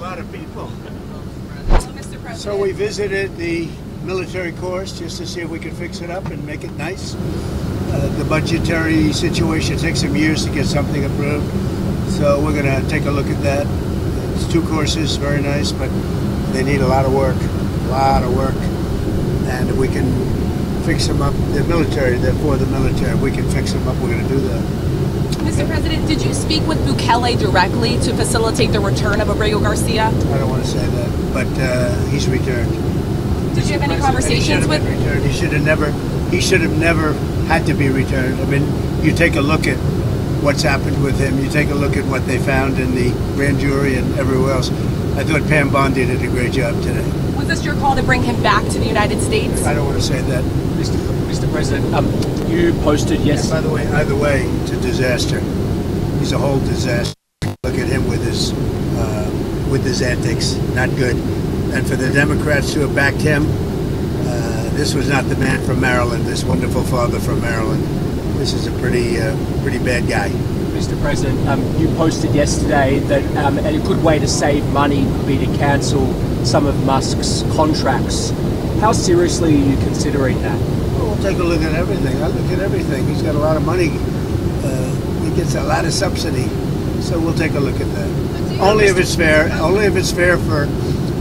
lot of people. Mr. President. So we visited the military course just to see if we could fix it up and make it nice. The budgetary situation takes some years to get something approved, so we're going to take a look at that. It's 2 courses, very nice, but they need a lot of work, and if we can fix them up, they're for the military, if we can fix them up, we're going to do that. Mr. President, did you speak with Bukele directly to facilitate the return of Abrego Garcia? I don't want to say that, but he's returned. Did you have any conversations with him? He should have never had to be returned. I mean, you take a look at what's happened with him. You take a look at what they found in the grand jury and everywhere else. I thought Pam Bondi did a great job today. Was this your call to bring him back to the United States? I don't want to say that. Mr. President, you posted yesterday. By the way, either way, it's a disaster. He's a whole disaster. Look at him with his antics. Not good. And for the Democrats to have backed him, this was not the man from Maryland, this wonderful father from Maryland. This is a pretty bad guy. Mr. President, you posted yesterday that a good way to save money would be to cancel some of Musk's contracts. How seriously are you considering that? Well, we'll take a look at everything. I look at everything. He's got a lot of money. He gets a lot of subsidy. So we'll take a look at that. Only if it's fair. Only if it's fair for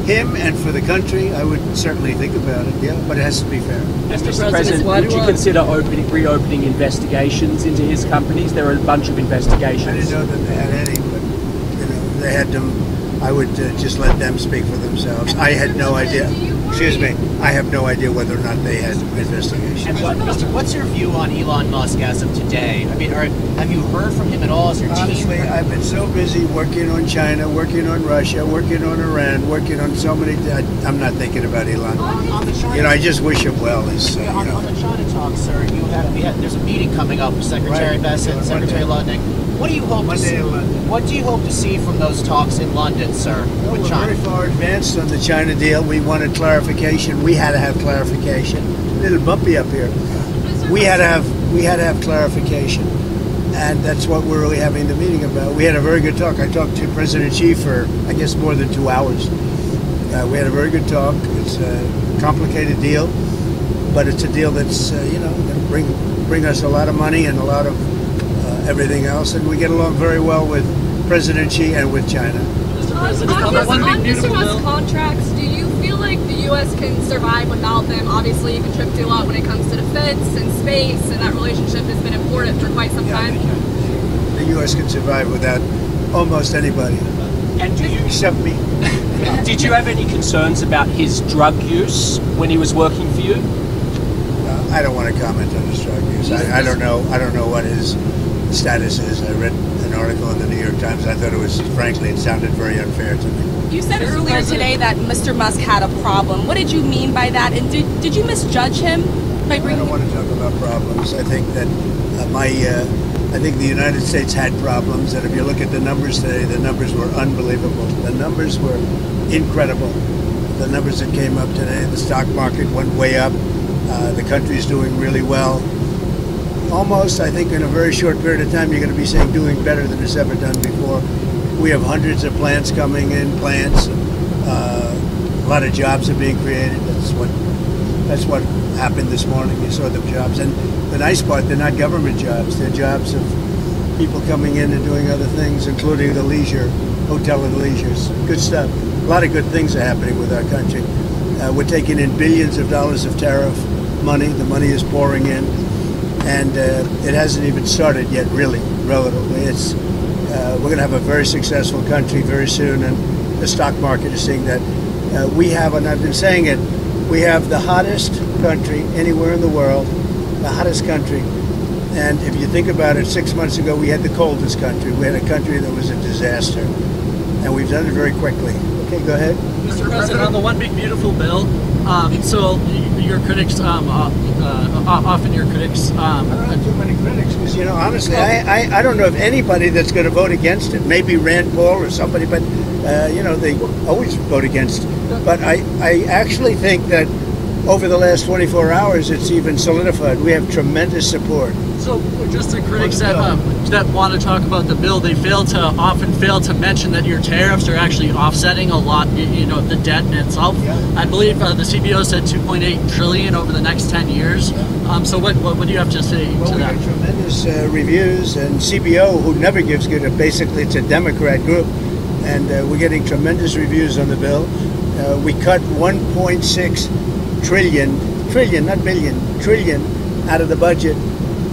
him and for the country, I would certainly think about it, yeah, but it has to be fair. Mr. President, would you consider reopening investigations into his companies? There are a bunch of investigations. I didn't know that they had any, but they had them. I would just let them speak for themselves. I had no idea. Excuse me. I have no idea whether or not they had investigations. What's your view on Elon Musk as of today? I mean, have you heard from him at all? As your team? Honestly, I've been so busy working on China, working on Russia, working on Iran, working on so many. I'm not thinking about Elon. I just wish him well. On the China talk, sir, there's a meeting coming up with Secretary Bessent and Secretary Ludnick. What do you hope to see? What do you hope to see from those talks in London, sir? Well, with China? We're very far advanced on the China deal. We wanted clarification. We had to have clarification. A little bumpy up here. We had to have clarification, and that's what we're really having the meeting about. We had a very good talk. I talked to President Xi for, I guess, more than 2 hours. We had a very good talk. It's a complicated deal, but it's a deal that's going to bring us a lot of money and a lot of everything else, and we get along very well with President Xi and with China. On Mr. Musk's contracts, do you feel like the U.S. can survive without them? Obviously, you contribute a lot when it comes to defense and space, and that relationship has been important for quite some time. The U.S. can survive without almost anybody. And except me. Did you have any concerns about his drug use when he was working for you? I don't want to comment on his drug use. I don't know what his status is. I read an article in the New York Times. I thought it sounded very unfair to me. You said earlier today that Mr. Musk had a problem. What did you mean by that? And did you misjudge him by bringing? I don't want to talk about problems. I think that I think the United States had problems, and if you look at the numbers today, the numbers were unbelievable. The numbers were incredible. The numbers that came up today, the stock market went way up. The country's doing really well. Almost, I think, in a very short period of time, you're going to be saying doing better than it's ever done before. We have hundreds of plants coming in, a lot of jobs are being created. That's what happened this morning. You saw the jobs. And the nice part, they're not government jobs. They're jobs of people coming in and doing other things, including the leisure, hotel and leisures. Good stuff. A lot of good things are happening with our country. We're taking in billions of dollars of tariff money. The money is pouring in. And it hasn't even started yet, really, relatively. We're going to have a very successful country very soon, and the stock market is seeing that. We have, and I've been saying it, we have the hottest country anywhere in the world, the hottest country. And if you think about it, 6 months ago, we had the coldest country. We had a country that was a disaster. And we've done it very quickly. Okay, go ahead. Mr. President, on the One Big Beautiful Bill, so your critics, often your critics... I don't have too many critics, because, honestly, I don't know of anybody that's going to vote against it. Maybe Rand Paul or somebody, but, they always vote against it. But I actually think that over the last 24 hours, it's even solidified. We have tremendous support. So just the critics that want to talk about the bill, they often fail to mention that your tariffs are actually offsetting a lot, the debt in itself. Yeah. I believe the CBO said 2.8 trillion over the next 10 years. So what do you have to say to we that? got tremendous reviews, and CBO, who never gives good, basically it's a Democrat group, and we're getting tremendous reviews on the bill. We cut 1.6 trillion, not billion, trillion out of the budget,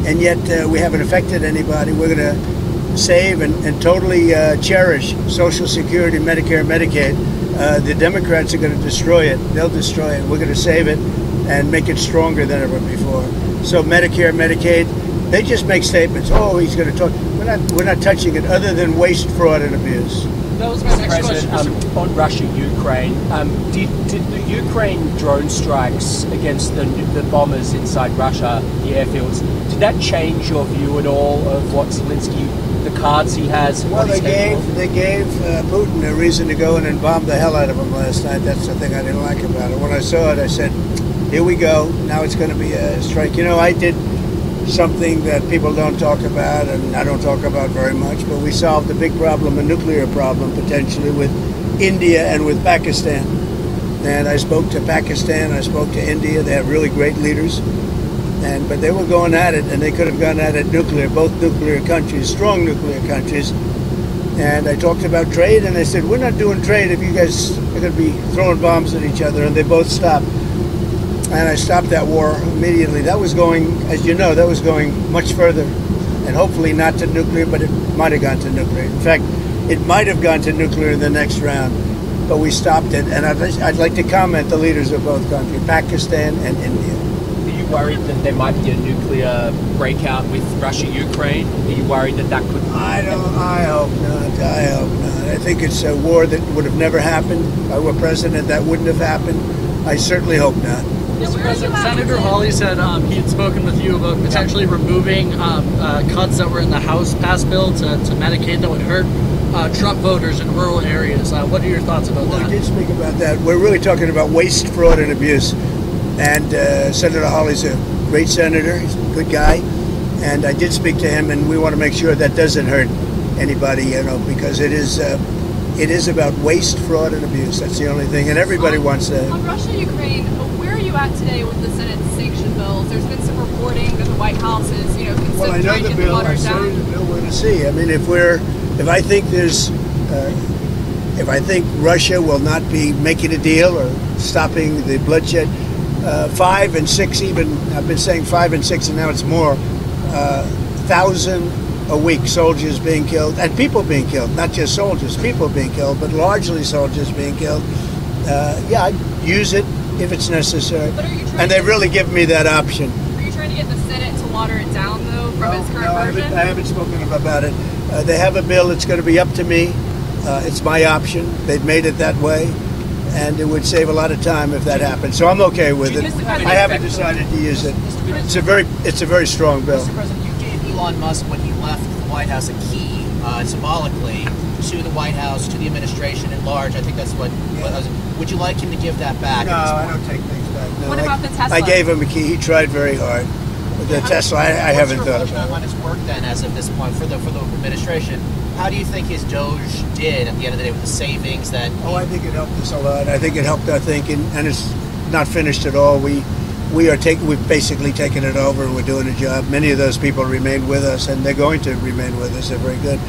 and yet we haven't affected anybody. We're going to save and totally cherish Social Security, Medicare, Medicaid. The Democrats are going to destroy it. They'll destroy it. We're going to save it and make it stronger than ever before. So Medicare, Medicaid, they just make statements. Oh, he's going to talk. We're not touching it other than waste, fraud, and abuse. That was my next question. On Russia-Ukraine, did the Ukraine drone strikes against the bombers inside Russia, the airfields, did that change your view at all of what Zelensky, the cards he has? Well, they gave Putin a reason to go in and bomb the hell out of him last night. That's the thing I didn't like about it. When I saw it, I said, here we go. Now it's going to be a strike. I did something that people don't talk about, and I don't talk about very much, but we solved a big problem, a nuclear problem, potentially, with India and with Pakistan. And I spoke to Pakistan, I spoke to India. They have really great leaders. But they were going at it, and they could have gone at it nuclear, both nuclear countries, strong nuclear countries. And I talked about trade, and I said, we're not doing trade if you guys are going to be throwing bombs at each other, and they both stopped. And I stopped that war immediately. That was going, as you know, much further, and hopefully not to nuclear, but it might have gone to nuclear. In fact, it might have gone to nuclear in the next round, but we stopped it. And I'd like to comment the leaders of both countries, Pakistan and India. Are you worried that there might be a nuclear breakout with Russia-Ukraine? Are you worried that could... I hope not. I think it's a war that would have never happened. If I were president, that wouldn't have happened. I certainly hope not. Mr. President, Senator Hawley said he had spoken with you about potentially removing cuts that were in the House passed bill to Medicaid that would hurt Trump voters in rural areas. What are your thoughts about that? Well, I did speak about that. We're really talking about waste, fraud, and abuse. And Senator Hawley's a great senator. He's a good guy. And I did speak to him, and we want to make sure that doesn't hurt anybody, because it is about waste, fraud, and abuse. That's the only thing. And everybody wants that. On Russia-Ukraine, where are you at today with the Senate sanction bills? There's been some reporting that the White House is, considering well, I know the bill. I studied the bill. We're going to see. I mean, if I think Russia will not be making a deal or stopping the bloodshed, 5 and 6 even. I've been saying 5 and 6, and now it's more. 1,000 a week, soldiers being killed, and people being killed. Not just soldiers, people being killed, but largely soldiers being killed. I'd use it if it's necessary. And they've really given me that option. Are you trying to get the Senate to water it down, though, from its current version? I haven't spoken about it. They have a bill. It's going to be up to me. It's my option. They've made it that way, and it would save a lot of time if that happened. So I'm okay with it. I haven't decided to use it. It's a very strong bill. Mr. President, you gave Elon Musk, when he left the White House, a key, symbolically, to the White House, to the administration at large. I think that's what would you like him to give that back? No, I don't take things back. No, What about the Tesla? I gave him a key. He tried very hard. The Tesla, I haven't thought about it. On his work then, as of this point, for the administration, how do you think his Doge did at the end of the day with the savings that? I think it helped us a lot. I think it helped our thinking, and it's not finished at all. We've basically taken it over, and we're doing a job. Many of those people remain with us, and they're going to remain with us. They're very good.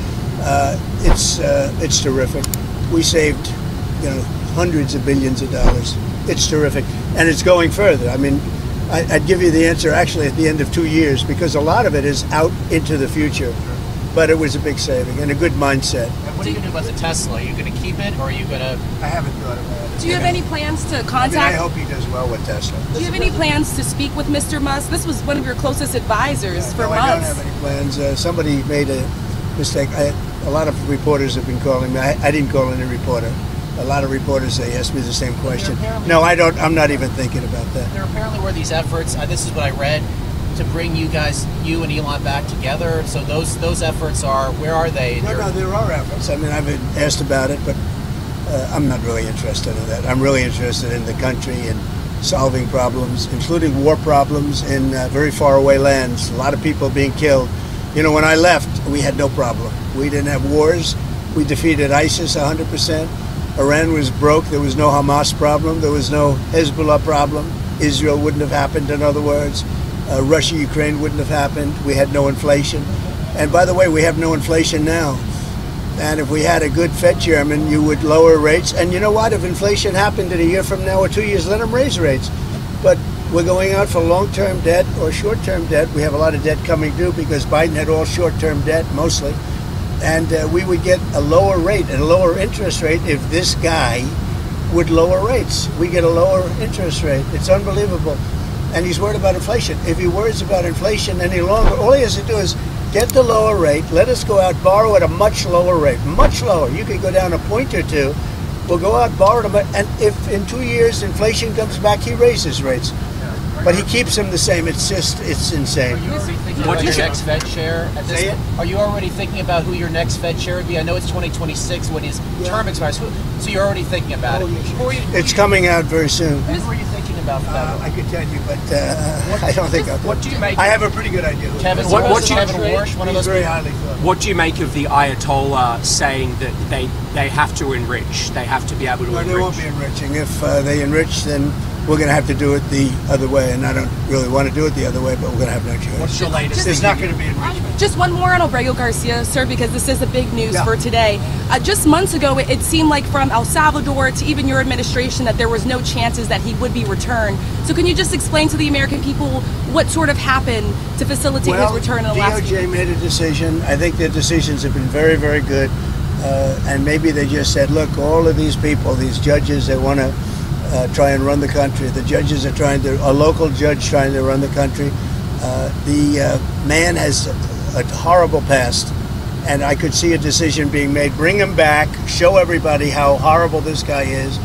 It's terrific. We saved, hundreds of billions of dollars. It's terrific, and it's going further. I mean, I'd give you the answer actually at the end of 2 years, because a lot of it is out into the future. But it was a big saving and a good mindset. And what are you going to do about the Tesla? Are you going to keep it, or are you going to? I haven't thought about it. Do you have any plans to contact? I hope he does well with Tesla. Do you have any plans to speak with Mr. Musk? This was one of your closest advisors for months. I don't have any plans. Somebody made a mistake. A lot of reporters have been calling me. I didn't call any reporter. A lot of reporters, they ask me the same question. No, I don't. I'm not even thinking about that. There apparently were these efforts. This is what I read, to bring you and Elon back together. So those efforts where are they? No, there are efforts. I mean, I've been asked about it, but I'm not really interested in that. I'm really interested in the country and solving problems, including war problems in very far away lands. A lot of people being killed. You know, when I left, we had no problem. We didn't have wars. We defeated ISIS 100%. Iran was broke. There was no Hamas problem. There was no Hezbollah problem. Israel wouldn't have happened, in other words. Russia, Ukraine wouldn't have happened. We had no inflation. And by the way, we have no inflation now. And if we had a good Fed chairman, you would lower rates. And you know what? If inflation happened in a year from now or 2 years, let them raise rates. But we're going out for long-term debt or short-term debt. We have a lot of debt coming due because Biden had all short-term debt, mostly. And we would get a lower rate and a lower interest rate if this guy would lower rates. We get a lower interest rate. It's unbelievable. And he's worried about inflation. If he worries about inflation any longer, all he has to do is get the lower rate, let us go out, borrow at a much lower rate, much lower. You could go down a point or two. We'll go out, borrow them, and if in 2 years inflation comes back, he raises rates. But he keeps them the same. It's insane. What your next Fed chair at this point? Are you already thinking about who your next Fed chair would be? I know it's 2026 when his term expires, so you're already thinking about it. It's coming out very soon. Who are you thinking about for that? I could tell you, but I don't think I'll. What do you make? I have a pretty good idea. Kevin, What do you- Kevin Warsh, one of those very people? highly thought. What do you make of the Ayatollah saying that they have to enrich? They have to be able to No, enrich. they won't be enriching. If they enrich, then we're going to have to do it the other way. And I don't really want to do it the other way, but we're going to have no choice. What's your latest? There's not going to be enrichment. Just one more on Abrego Garcia, sir, because this is the big news Yeah. for today. Just months ago, it seemed like from El Salvador to even your administration that there was no chances that he would be returned. So can you just explain to the American people what sort of happened to facilitate his return in the last few DOJ weeks? made a decision. I think their decisions have been very, very good. And maybe they just said, look, all of these people, these judges, they want to try and run the country. The judges are a local judge trying to run the country. The man has a horrible past, and I could see a decision being made. Bring him back, show everybody how horrible this guy is,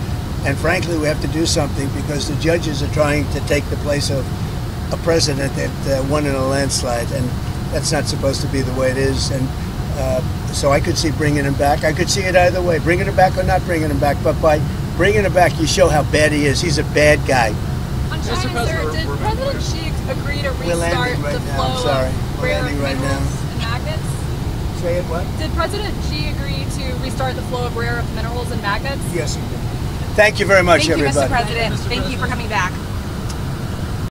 and frankly, we have to do something because the judges are trying to take the place of a president that won in a landslide, and that's not supposed to be the way it is. And so I could see bringing him back. I could see it either way, bringing him back or not bringing him back. But by bringing him back, you show how bad he is. He's a bad guy. On China, sir, did President Xi agree to We're restart landing right the now. flow I'm sorry. of We're rare landing right minerals now. and magnets? Say it what? Did President Xi agree to restart the flow of rare earth minerals and magnets? Yes, he did. Thank you very much, Thank you, everybody. Mr. President. Thank you for coming back.